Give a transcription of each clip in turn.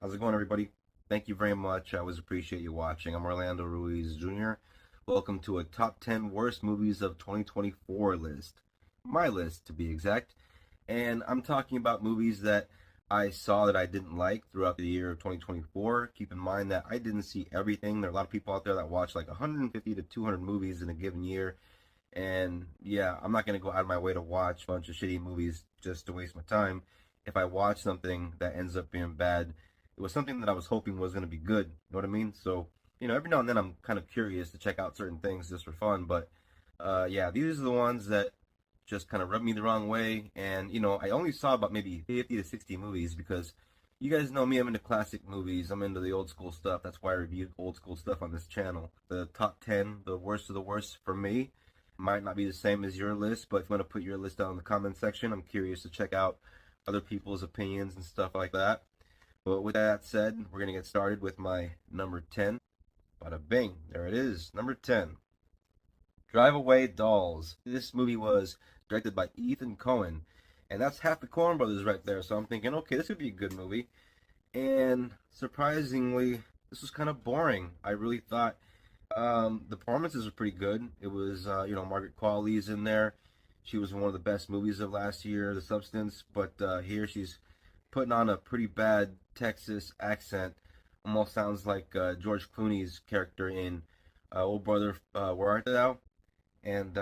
How's it going, everybody? Thank you very much. I always appreciate you watching. I'm Orlando Ruiz Jr. Welcome to a top 10 worst movies of 2024 list. My list, to be exact. And I'm talking about movies that I saw that I didn't like throughout the year of 2024. Keep in mind that I didn't see everything. There are a lot of people out there that watch like 150 to 200 movies in a given year. And yeah, I'm not going to go out of my way to watch a bunch of shitty movies just to waste my time. If I watch something that ends up being bad, it was something that I was hoping was going to be good. You know what I mean? So, every now and then I'm kind of curious to check out certain things just for fun. But yeah, these are the ones that just kind of rubbed me the wrong way. And, I only saw about maybe 50 to 60 movies because you guys know me, I'm into classic movies. I'm into the old school stuff. That's why I review old school stuff on this channel. The top 10, the worst of the worst for me, might not be the same as your list, but if you want to put your list down in the comment section, I'm curious to check out other people's opinions and stuff like that. But with that said, we're going to get started with my number 10. Bada bing, there it is, number 10. Drive Away Dolls. This movie was directed by Ethan Cohen, and that's half the Coen brothers right there, so I'm thinking, okay, this would be a good movie. And surprisingly, this was kind of boring. I really thought the performances were pretty good. It was, Margaret Qualley's in there. She was in one of the best movies of last year, The Substance. But here she's putting on a pretty bad Texas accent. Almost sounds like George Clooney's character in Old Brother, Where Art Thou? And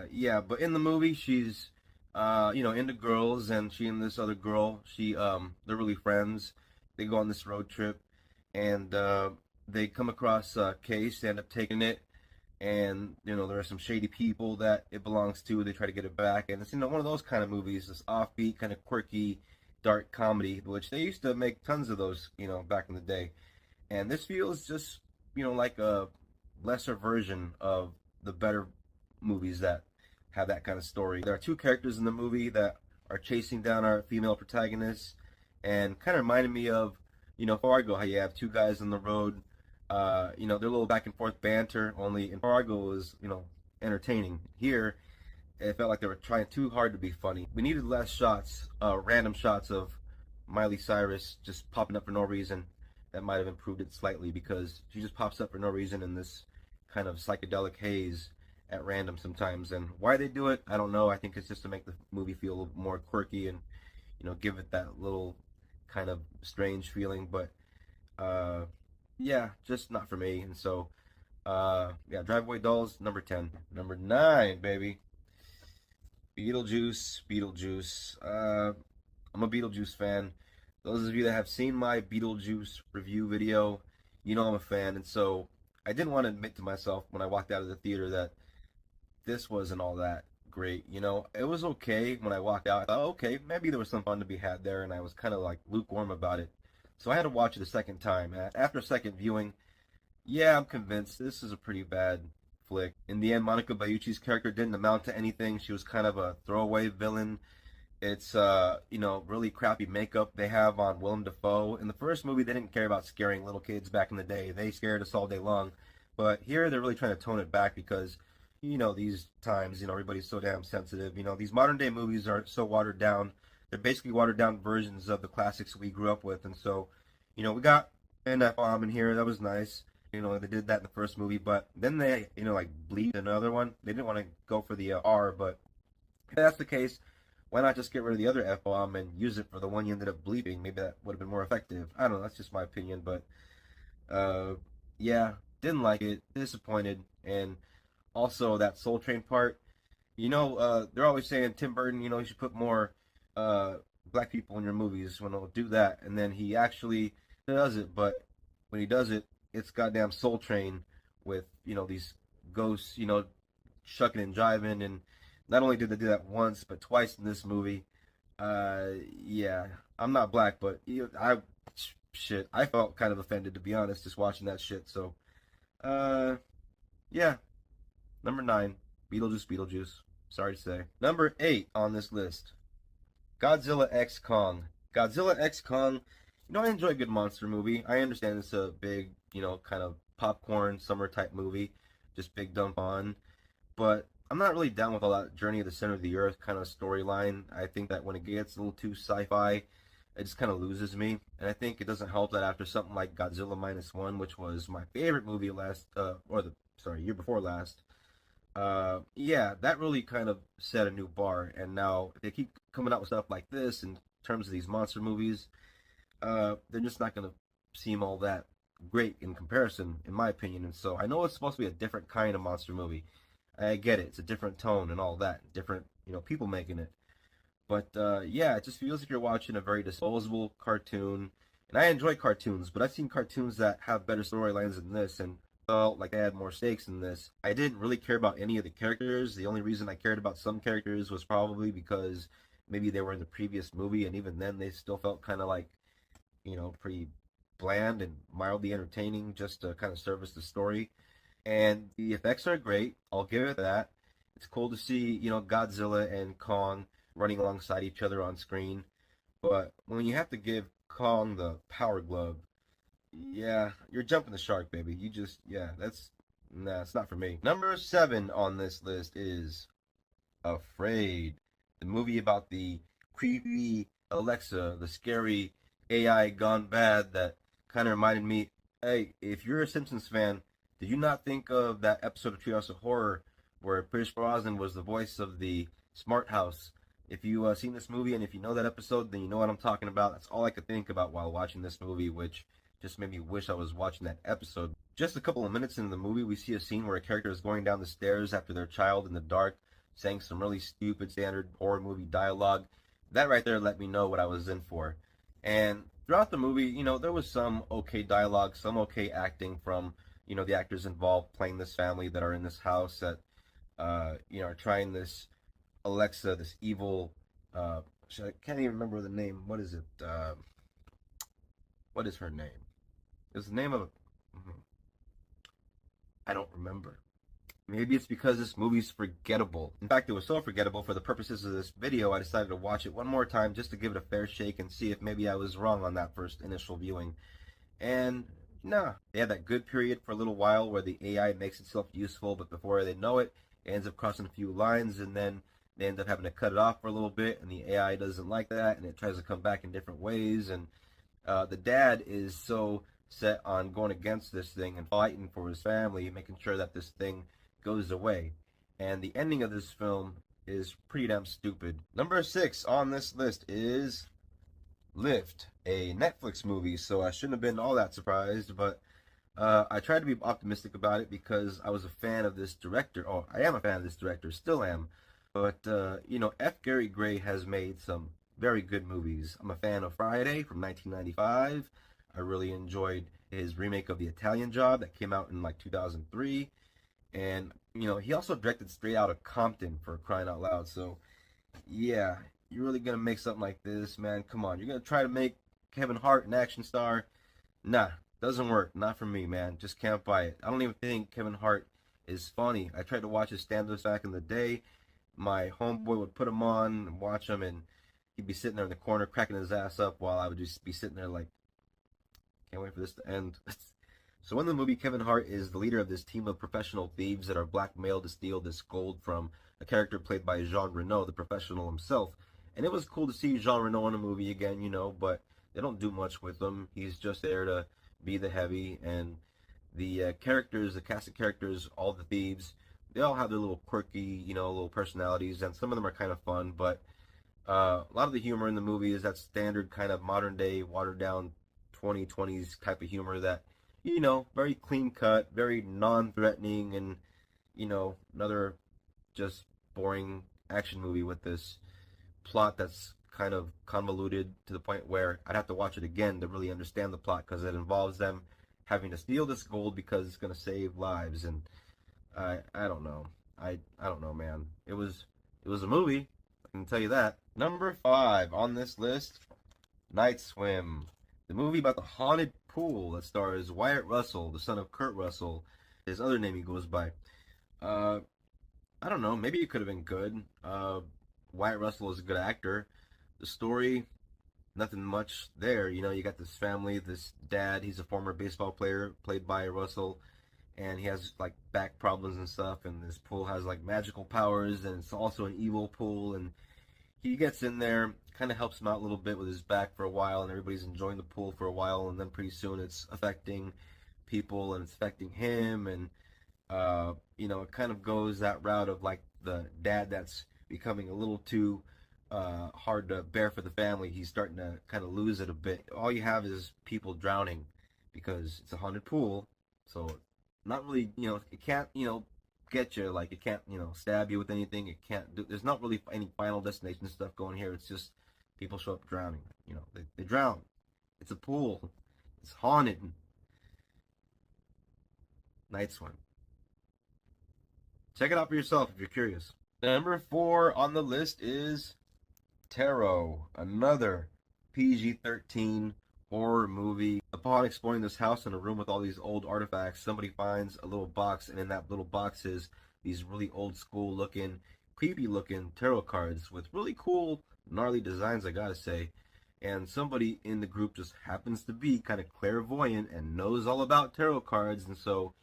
yeah, but in the movie, she's into girls, and she and this other girl, they're really friends. They go on this road trip, and they come across a case, they end up taking it, and there are some shady people that it belongs to. They try to get it back, and it's one of those kind of movies, this offbeat, kind of quirky, dark comedy, which they used to make tons of those, back in the day. And this feels just, like a lesser version of the better movies that have that kind of story. There are two characters in the movie that are chasing down our female protagonists, and kind of reminded me of, Fargo, how you have two guys on the road. Their little back and forth banter. Only in Fargo was, entertaining. Here, it felt like they were trying too hard to be funny. We needed less shots, random shots of Miley Cyrus just popping up for no reason. That might have improved it slightly because she just pops up for no reason in this kind of psychedelic haze at random sometimes. And why they do it, I don't know. I think it's just to make the movie feel a little more quirky and, give it that little kind of strange feeling. But yeah, just not for me. And so, yeah, Drive Away Dolls, number 10. Number 9, baby. Beetlejuice. I'm a Beetlejuice fan. Those of you that have seen my Beetlejuice review video, I'm a fan. And so I didn't want to admit to myself when I walked out of the theater that this wasn't all that great. It was okay when I walked out. I thought, okay, maybe there was some fun to be had there, and I was kind of like lukewarm about it. So I had to watch it a second time. After a second viewing, yeah, I'm convinced this is a pretty bad flick. In the end, Monica Bellucci's character didn't amount to anything. She was kind of a throwaway villain. It's really crappy makeup they have on Willem Dafoe. In the first movie, they didn't care about scaring little kids back in the day. They scared us all day long. But here, they're really trying to tone it back because these times, everybody's so damn sensitive. These modern day movies are so watered down. They're basically watered down versions of the classics we grew up with. And so, we got an F-bomb in here. That was nice. They did that in the first movie, but then they, like bleed another one. They didn't want to go for the R, but if that's the case, why not just get rid of the other F-bomb and use it for the one you ended up bleeping? Maybe that would have been more effective. I don't know. That's just my opinion, but yeah, didn't like it. Disappointed. And also that Soul Train part. They're always saying Tim Burton, you should put more black people in your movies when he'll do that, and then he actually does it. But when he does it, it's goddamn Soul Train with these ghosts, shucking and jiving. And not only did they do that once, but twice in this movie. Yeah, I'm not black, but I felt kind of offended, to be honest, just watching that shit. So yeah, number 9, Beetlejuice. Sorry to say. Number 8 on this list, Godzilla X Kong. Godzilla X Kong. I enjoy a good monster movie. I understand it's a big, kind of popcorn summer type movie, just big dumb fun. But I'm not really down with all that Journey to the Center of the Earth kind of storyline. I think that when it gets a little too sci-fi, it just kind of loses me. And I think it doesn't help that after something like Godzilla Minus One, which was my favorite movie year before last. Yeah, that really kind of set a new bar. And now if they keep coming out with stuff like this in terms of these monster movies, they're just not gonna seem all that great in comparison, in my opinion. And so I know it's supposed to be a different kind of monster movie. I get it; it's a different tone and all that, different people making it. But yeah, it just feels like you're watching a very disposable cartoon. And I enjoy cartoons, but I've seen cartoons that have better storylines than this, and felt like they had more stakes in this. I didn't really care about any of the characters. The only reason I cared about some characters was probably because maybe they were in the previous movie, and even then they still felt kind of like, pretty bland and mildly entertaining just to kind of service the story. And the effects are great. I'll give it that. It's cool to see, Godzilla and Kong running alongside each other on screen. But when you have to give Kong the power glove, yeah, you're jumping the shark, baby. Yeah, nah, it's not for me. Number 7 on this list is Afraid, the movie about the creepy Alexa, the scary AI gone bad that kind of reminded me, hey, if you're a Simpsons fan, did you not think of that episode of Treehouse of Horror where Pierce Brosnan was the voice of the Smart House? If you seen this movie and if you know that episode, then you know what I'm talking about. That's all I could think about while watching this movie, which just made me wish I was watching that episode. Just a couple of minutes into the movie, we see a scene where a character is going down the stairs after their child in the dark, saying some really stupid standard horror movie dialogue. That right there let me know what I was in for. And throughout the movie, there was some okay dialogue, some okay acting from, the actors involved playing this family that are in this house that, are trying this Alexa, this evil, I can't even remember the name. What is it? What is her name? It's the name of, I don't remember. Maybe it's because this movie's forgettable. In fact, it was so forgettable for the purposes of this video, I decided to watch it one more time just to give it a fair shake and see if maybe I was wrong on that first initial viewing. And nah, they had that good period for a little while where the AI makes itself useful, but before they know it, it ends up crossing a few lines, and then they end up having to cut it off for a little bit, and the AI doesn't like that, and it tries to come back in different ways. And the dad is so set on going against this thing and fighting for his family, making sure that this thing goes away. And the ending of this film is pretty damn stupid. Number 6 on this list is Lyft, a Netflix movie, so I shouldn't have been all that surprised, but I tried to be optimistic about it because I was a fan of this director. Oh, I am a fan of this director, still am. But, F. Gary Gray has made some very good movies. I'm a fan of Friday from 1995. I really enjoyed his remake of The Italian Job that came out in like 2003. And, he also directed Straight Outta Compton, for crying out loud. So, yeah, you're really going to make something like this, man. Come on. You're going to try to make Kevin Hart an action star? Nah, doesn't work. Not for me, man. Just can't buy it. I don't even think Kevin Hart is funny. I tried to watch his stand-ups back in the day. My homeboy would put him on and watch him, and he'd be sitting there in the corner cracking his ass up while I would just be sitting there like, can't wait for this to end. So in the movie, Kevin Hart is the leader of this team of professional thieves that are blackmailed to steal this gold from a character played by Jean Reno, the professional himself. And it was cool to see Jean Reno in a movie again, but they don't do much with him. He's just there to be the heavy, and the characters, the cast of characters, all the thieves, they all have their little quirky, little personalities, and some of them are kind of fun, but a lot of the humor in the movie is that standard kind of modern day, watered down 2020s type of humor that, very clean cut, very non-threatening, and, another just boring action movie with this plot that's kind of convoluted to the point where I'd have to watch it again to really understand the plot, because it involves them having to steal this gold because it's going to save lives. And I don't know. I don't know, man. It was a movie, I can tell you that. Number 5 on this list, Night Swim, the movie about the haunted pool that stars Wyatt Russell, the son of Kurt Russell, his other name he goes by. I don't know, maybe it could have been good. Wyatt Russell is a good actor. The story, nothing much there. You got this family, this dad, he's a former baseball player played by Russell, and he has like back problems and stuff, and this pool has like magical powers, and it's also an evil pool, and he gets in there, kind of helps him out a little bit with his back for a while, and everybody's enjoying the pool for a while, and then pretty soon it's affecting people and it's affecting him, and it kind of goes that route of like the dad that's becoming a little too hard to bear for the family. He's starting to kind of lose it a bit. All you have is people drowning because it's a haunted pool, so not really, it can't, get you. Like it can't, stab you with anything. It can't do. There's not really any Final Destination stuff going here. It's just people show up drowning. They drown. It's a pool. It's haunted. Nice one. Check it out for yourself if you're curious. Number 4 on the list is Tarot, another PG-13 horror movie. Upon exploring this house in a room with all these old artifacts, somebody finds a little box, and in that little box is these really old school looking, creepy looking tarot cards with really cool, gnarly designs, I gotta say. And somebody in the group just happens to be kind of clairvoyant and knows all about tarot cards, and so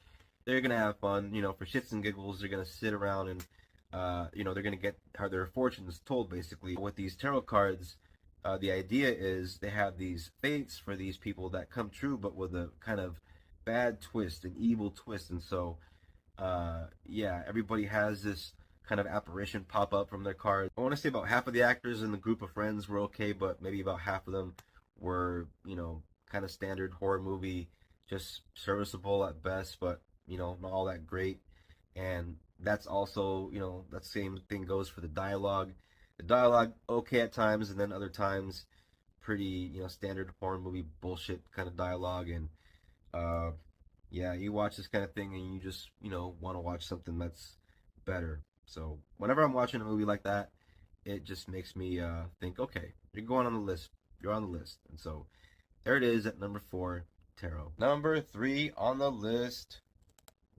they're gonna have fun, for shits and giggles. They're gonna sit around and, they're gonna get how their fortunes told. Basically, with these tarot cards, the idea is they have these fates for these people that come true, but with a kind of bad twist, an evil twist. And so, yeah, everybody has this kind of apparition pop up from their card. I want to say about half of the actors in the group of friends were okay, but maybe about half of them were, kind of standard horror movie, just serviceable at best, but not all that great. And that's also, that same thing goes for the dialogue. The dialogue okay at times, and then other times pretty, standard horror movie bullshit kind of dialogue. And yeah, you watch this kind of thing and you just, want to watch something that's better. So whenever I'm watching a movie like that, it just makes me think, okay, you're going on the list. You're on the list. And so there it is at number 4, Tarot. Number 3 on the list,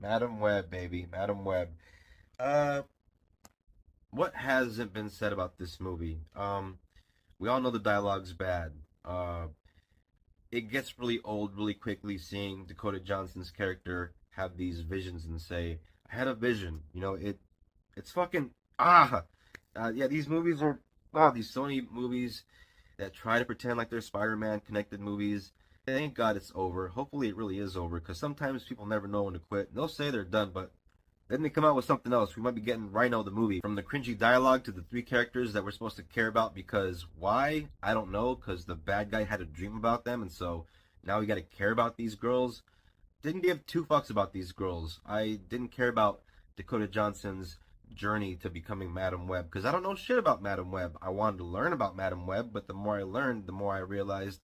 Madam Web, baby. Madam Web. What hasn't been said about this movie? We all know the dialogue's bad. It gets really old really quickly seeing Dakota Johnson's character have these visions and say, I had a vision. It's fucking, yeah, these movies are, these Sony movies that try to pretend like they're Spider-Man connected movies. Thank God it's over. Hopefully it really is over, because sometimes people never know when to quit. They'll say they're done, but then they come out with something else. We might be getting Rhino the movie. From the cringy dialogue to the 3 characters that we're supposed to care about, because why? I don't know, because the bad guy had a dream about them, and so now we gotta care about these girls. Didn't give 2 fucks about these girls. I didn't care about Dakota Johnson's journey to becoming Madam Web, because I don't know shit about Madam Web. I wanted to learn about Madam Web, but the more I learned, the more I realized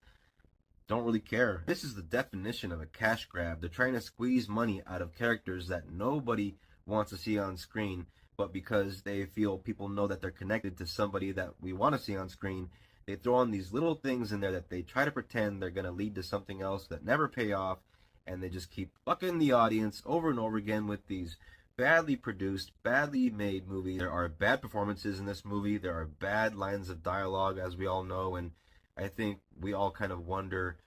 don't really care. This is the definition of a cash grab. They're trying to squeeze money out of characters that nobody wants to see on screen, but because they feel people know that they're connected to somebody that we want to see on screen, they throw on these little things in there that they try to pretend they're going to lead to something else that never pay off, and they just keep fucking the audience over and over again with these badly produced, badly made movies. There are bad performances in this movie. There are bad lines of dialogue, as we all know, and I think we all kind of wonder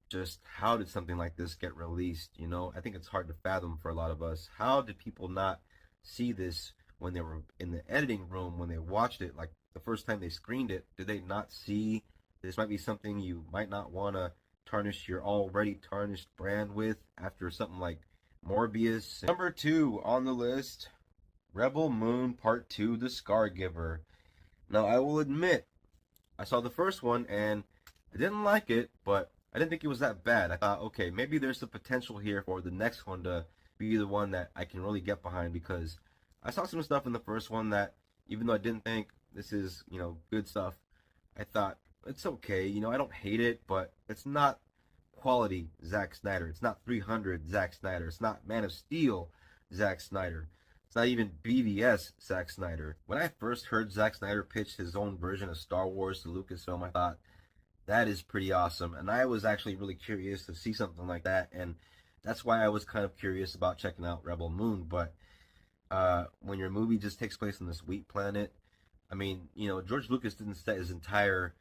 just how did something like this get released? I think it's hard to fathom for a lot of us. How did people not see this when they were in the editing room, when they watched it, like the first time they screened it? Did they not see this might be something you might not want to tarnish your already tarnished brand with after something like Morbius? Number 2 on the list, Rebel Moon Part 2, The Scargiver. Now, I will admit, I saw the first one and I didn't like it, but I didn't think it was that bad. I thought, okay, maybe there's the potential here for the next one to be the one that I can really get behind, because I saw some stuff in the first one that, even though I didn't think this is, good stuff, I thought, it's okay, I don't hate it, but it's not quality Zack Snyder. It's not 300 Zack Snyder. It's not Man of Steel Zack Snyder. It's not even BVS Zack Snyder. When I first heard Zack Snyder pitch his own version of Star Wars to Lucasfilm, I thought, that is pretty awesome. And I was actually really curious to see something like that. And that's why I was kind of curious about checking out Rebel Moon. But when your movie just takes place on this wheat planet, I mean, George Lucas didn't set his entire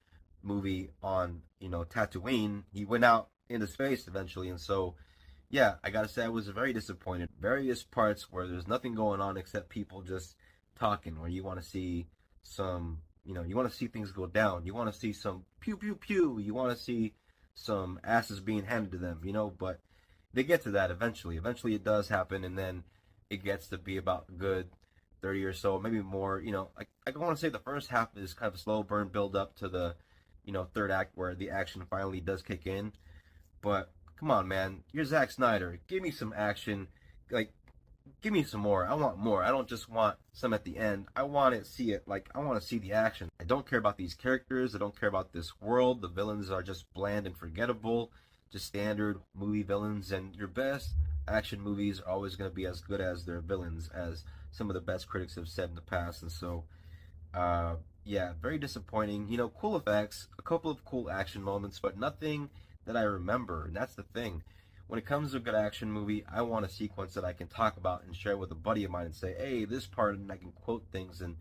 movie on, Tatooine. He went out into space eventually. And so, yeah, I gotta say I was very disappointed. Various parts where there's nothing going on except people just talking, where you want to see some, you want to see things go down. You want to see some pew pew pew. You want to see some asses being handed to them, but they get to that eventually. Eventually it does happen, and then it gets to be about good 30 or so, maybe more. I want to say the first half is kind of a slow burn build up to the, third act where the action finally does kick in. But come on, man, you're Zack Snyder. Give me some action. Like, give me some more. I want more. I don't just want some at the end. I want to see it. Like, I want to see the action. I don't care about these characters. I don't care about this world. The villains are just bland and forgettable, just standard movie villains. And your best action movies are always going to be as good as their villains, as some of the best critics have said in the past. And so, yeah, very disappointing. Cool effects, a couple of cool action moments, but nothing that I remember. And that's the thing. When it comes to a good action movie, I want a sequence that I can talk about and share with a buddy of mine and say, hey, this part, and I can quote things, and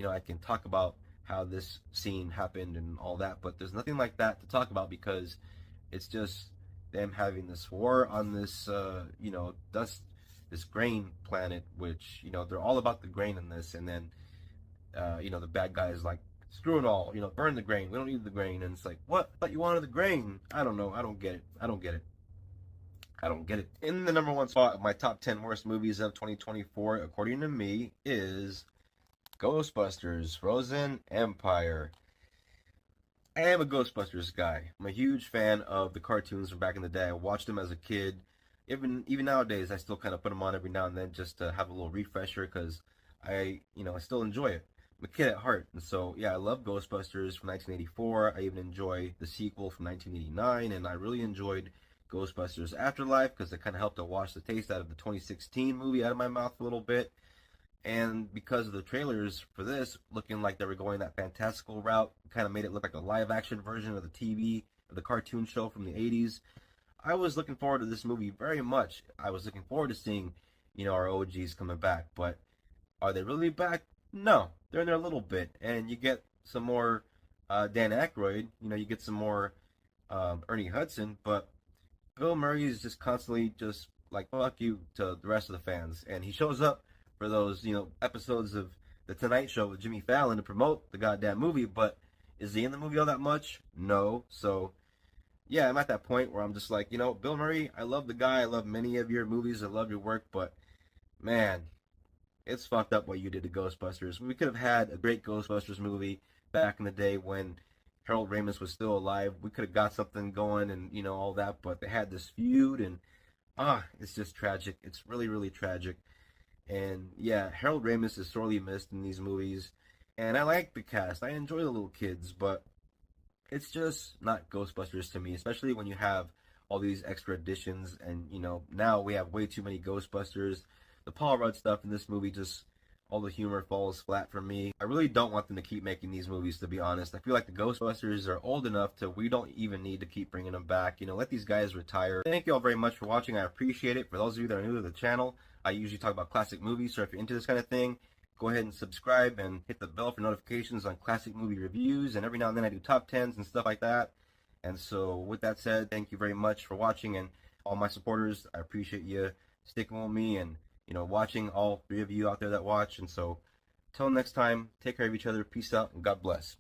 I can talk about how this scene happened and all that. But there's nothing like that to talk about, because it's just them having this war on this dust, this grain planet, which they're all about the grain in this. And then the bad guy is like, screw it all, burn the grain, we don't need the grain. And it's like, what? I thought you wanted the grain. I don't know. I don't get it. In the number one spot of my top 10 worst movies of 2024, according to me, is Ghostbusters Frozen Empire. I am a Ghostbusters guy. I'm a huge fan of the cartoons from back in the day. I watched them as a kid. Even nowadays, I still kind of put them on every now and then just to have a little refresher, because I still enjoy it. I'm a kid at heart. And so, yeah, I love Ghostbusters from 1984. I even enjoy the sequel from 1989, and I really enjoyed Ghostbusters Afterlife, because it kind of helped to wash the taste out of the 2016 movie out of my mouth a little bit. And because of the trailers for this looking like they were going that fantastical route, kind of made it look like a live action version of the cartoon show from the 80s. I was looking forward to this movie very much. I was looking forward to seeing, our OGs coming back. But are they really back? No, they're in there a little bit. And you get some more Dan Aykroyd, you get some more Ernie Hudson, but Bill Murray is just constantly just like, fuck you to the rest of the fans. And he shows up for those, episodes of The Tonight Show with Jimmy Fallon to promote the goddamn movie, but is he in the movie all that much? No. So, yeah, I'm at that point where I'm just like, Bill Murray, I love the guy. I love many of your movies. I love your work, but, man, it's fucked up what you did to Ghostbusters. We could have had a great Ghostbusters movie back in the day when Harold Ramis was still alive. We could have got something going and, all that, but they had this feud, and, it's just tragic. It's really, really tragic. And, yeah, Harold Ramis is sorely missed in these movies. And I like the cast. I enjoy the little kids, but it's just not Ghostbusters to me, especially when you have all these extra additions. And, now we have way too many Ghostbusters. The Paul Rudd stuff in this movie, just all the humor falls flat for me. I really don't want them to keep making these movies, to be honest. I feel like the Ghostbusters are old enough to we don't even need to keep bringing them back. Let these guys retire. Thank you all very much for watching. I appreciate it. For those of you that are new to the channel, I usually talk about classic movies, so if you're into this kind of thing, go ahead and subscribe and hit the bell for notifications on classic movie reviews. And every now and then I do top 10s and stuff like that. And so with that said, thank you very much for watching, and all my supporters, I appreciate you sticking with me and watching, all three of you out there that watch. And so, till next time, take care of each other, peace out, and God bless.